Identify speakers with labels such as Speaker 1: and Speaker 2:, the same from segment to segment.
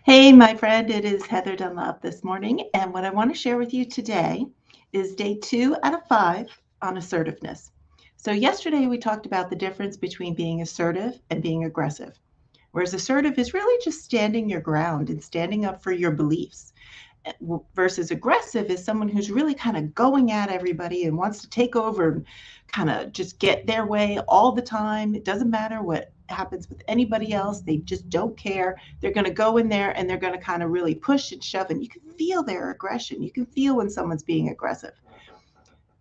Speaker 1: Hey, my friend, it is Heather Dunlop this morning, and what I want to share with you today is day 2 out of 5 on assertiveness. So, yesterday we talked about the difference between being assertive and being aggressive, whereas assertive is really just standing your ground and standing up for your beliefs, versus aggressive is someone who's really kind of going at everybody and wants to take over and kind of just get their way all the time. It doesn't matter what happens with anybody else, they just don't care. They're going to go in there and they're going to kind of really push and shove, and you can feel their aggression. You can feel when someone's being aggressive.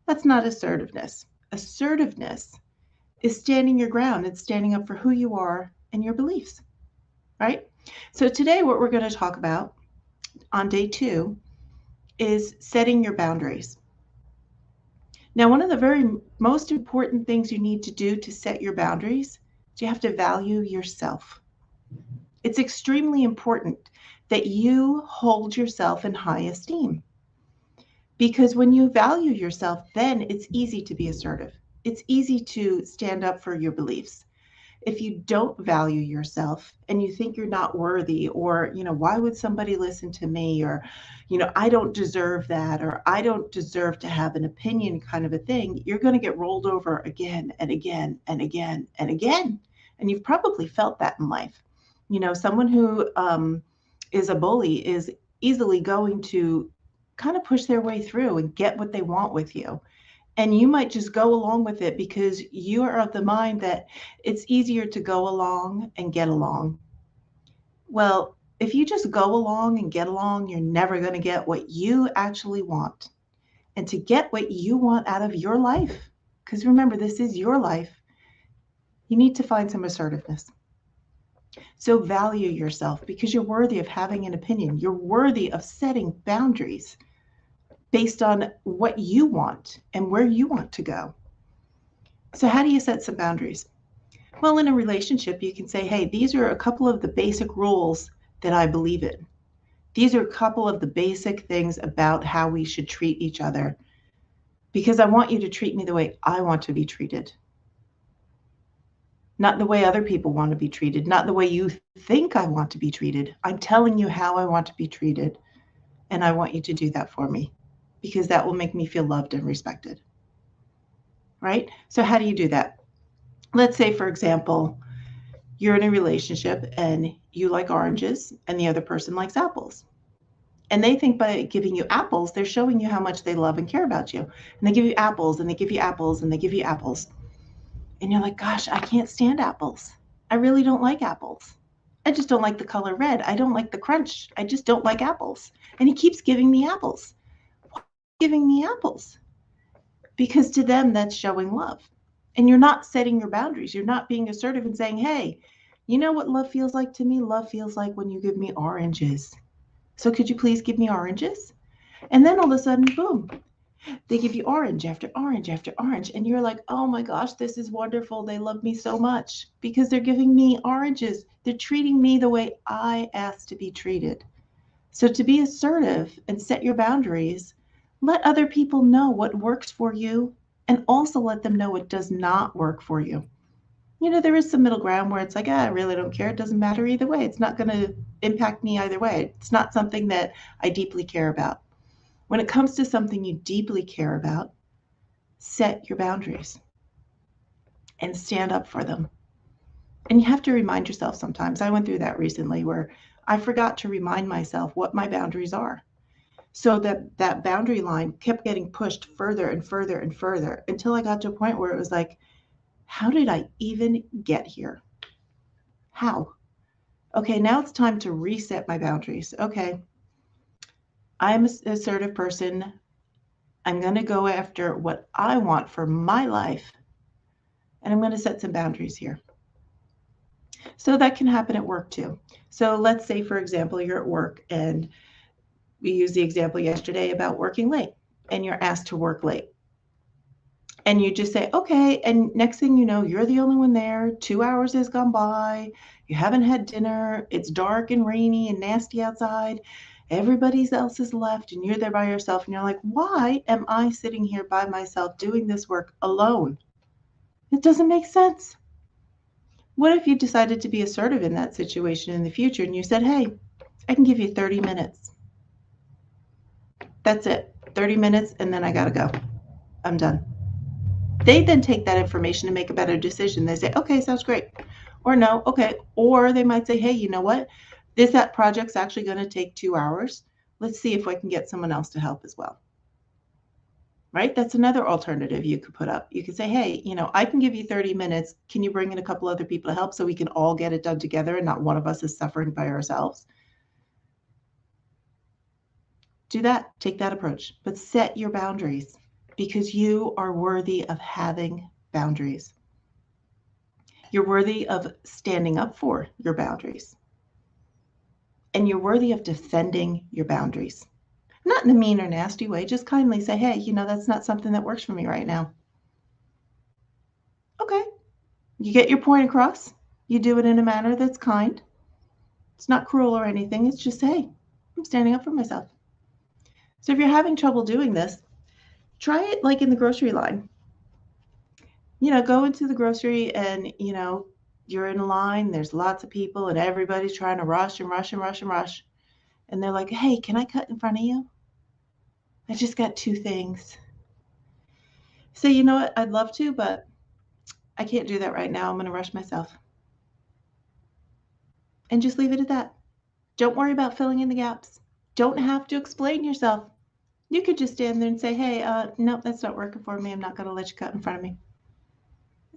Speaker 1: That's not assertiveness. Assertiveness is standing your ground and standing up for who you are and your beliefs, right? So today what we're going to talk about on day 2 is setting your boundaries. Now, one of the very most important things you need to do to set your boundaries is you have to value yourself. It's extremely important that you hold yourself in high esteem, because when you value yourself, then it's easy to be assertive. It's easy to stand up for your beliefs. If you don't value yourself and you think you're not worthy, or, why would somebody listen to me, or, I don't deserve that, or I don't deserve to have an opinion kind of a thing, you're going to get rolled over again and again and again and again. And you've probably felt that in life. Someone who is a bully is easily going to kind of push their way through and get what they want with you. And you might just go along with it because you are of the mind that it's easier to go along and get along. Well, if you just go along and get along, you're never going to get what you actually want. And to get what you want out of your life, because remember, this is your life, you need to find some assertiveness. So value yourself, because you're worthy of having an opinion. You're worthy of setting boundaries based on what you want and where you want to go. So how do you set some boundaries? Well, in a relationship, you can say, hey, these are a couple of the basic rules that I believe in. These are a couple of the basic things about how we should treat each other, because I want you to treat me the way I want to be treated. Not the way other people want to be treated, not the way you think I want to be treated. I'm telling you how I want to be treated, and I want you to do that for me, because that will make me feel loved and respected. Right? So how do you do that? Let's say, for example, you're in a relationship and you like oranges and the other person likes apples. And they think by giving you apples, they're showing you how much they love and care about you. And they give you apples and they give you apples and they give you apples. And you're like, gosh, I can't stand apples. I really don't like apples. I just don't like the color red. I don't like the crunch. I just don't like apples. And he keeps giving me apples. Why are you giving me apples? Because to them, that's showing love. And you're not setting your boundaries. You're not being assertive and saying, hey, you know what love feels like to me? Love feels like when you give me oranges. So could you please give me oranges? And then all of a sudden, boom, they give you orange after orange after orange. And you're like, oh my gosh, this is wonderful. They love me so much because they're giving me oranges. They're treating me the way I asked to be treated. So to be assertive and set your boundaries, let other people know what works for you, and also let them know what does not work for you. There is some middle ground where it's like, I really don't care. It doesn't matter either way. It's not going to impact me either way. It's not something that I deeply care about. When it comes to something you deeply care about, set your boundaries and stand up for them. And you have to remind yourself sometimes. I went through that recently where I forgot to remind myself what my boundaries are. So that boundary line kept getting pushed further and further and further until I got to a point where it was like, how did I even get here? How? Okay, now it's time to reset my boundaries. Okay, I'm an assertive person. I'm going to go after what I want for my life, and I'm going to set some boundaries here. So that can happen at work too. So let's say, for example, you're at work, and we used the example yesterday about working late, and you're asked to work late. And you just say, okay, and next thing you know, you're the only one there. 2 hours has gone by. You haven't had dinner. It's dark and rainy and nasty outside. Everybody else is left, and you're there by yourself. And you're like, why am I sitting here by myself doing this work alone? It doesn't make sense. What if you decided to be assertive in that situation in the future and you said, hey, I can give you 30 minutes. That's it. 30 minutes, and then I got to go. I'm done. They then take that information and make a better decision. They say, okay, sounds great. Or no, okay. Or they might say, hey, you know what? That project's actually going to take 2 hours. Let's see if I can get someone else to help as well. Right? That's another alternative you could put up. You could say, hey, I can give you 30 minutes. Can you bring in a couple other people to help so we can all get it done together and not one of us is suffering by ourselves? Do that. Take that approach. But set your boundaries because you are worthy of having boundaries. You're worthy of standing up for your boundaries. And you're worthy of defending your boundaries. Not in a mean or nasty way, just kindly say, hey, that's not something that works for me right now. Okay. You get your point across. You do it in a manner that's kind. It's not cruel or anything. It's just, hey, I'm standing up for myself. So if you're having trouble doing this, try it like in the grocery line. Go into the grocery and, you're in a line, there's lots of people and everybody's trying to rush and rush and rush and rush. And they're like, hey, can I cut in front of you? I just got 2 things. So you know what? I'd love to, but I can't do that right now. I'm going to rush myself. And just leave it at that. Don't worry about filling in the gaps. Don't have to explain yourself. You could just stand there and say, hey, no, that's not working for me. I'm not going to let you cut in front of me.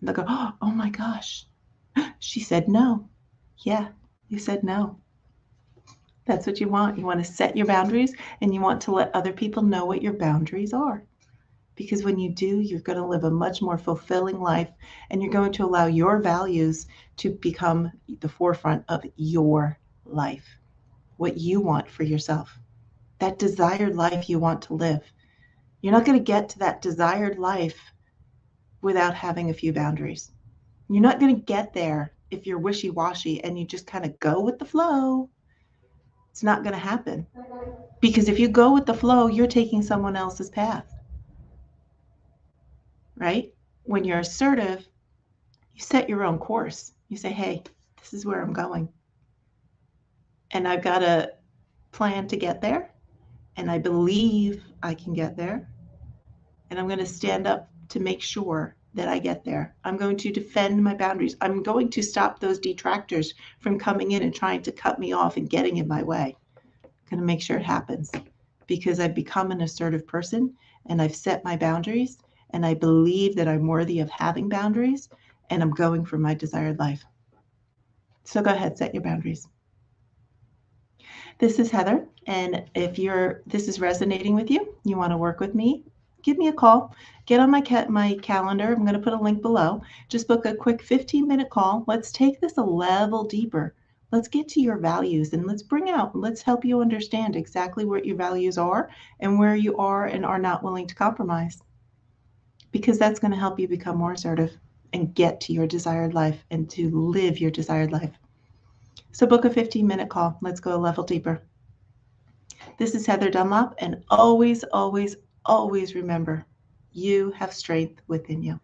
Speaker 1: And they'll go, oh my gosh. She said no. Yeah, you said no. That's what you want. You want to set your boundaries and you want to let other people know what your boundaries are. Because when you do, you're going to live a much more fulfilling life and you're going to allow your values to become the forefront of your life, what you want for yourself, that desired life you want to live. You're not going to get to that desired life without having a few boundaries. You're not going to get there if you're wishy-washy and you just kind of go with the flow. It's not going to happen. Because if you go with the flow, you're taking someone else's path. Right? When you're assertive, you set your own course. You say, hey, this is where I'm going. And I've got a plan to get there. And I believe I can get there. And I'm going to stand up to make sure that I get there. I'm going to defend my boundaries. I'm going to stop those detractors from coming in and trying to cut me off and getting in my way. I'm going to make sure it happens because I've become an assertive person and I've set my boundaries and I believe that I'm worthy of having boundaries and I'm going for my desired life. So go ahead, set your boundaries. This is Heather, and if this is resonating with you, you want to work with me, give me a call. Get on my calendar. I'm going to put a link below. Just book a quick 15-minute call. Let's take this a level deeper. Let's get to your values and let's help you understand exactly what your values are and where you are and are not willing to compromise. Because that's going to help you become more assertive and get to your desired life and to live your desired life. So book a 15-minute call. Let's go a level deeper. This is Heather Dunlop, and always, always, always remember, you have strength within you.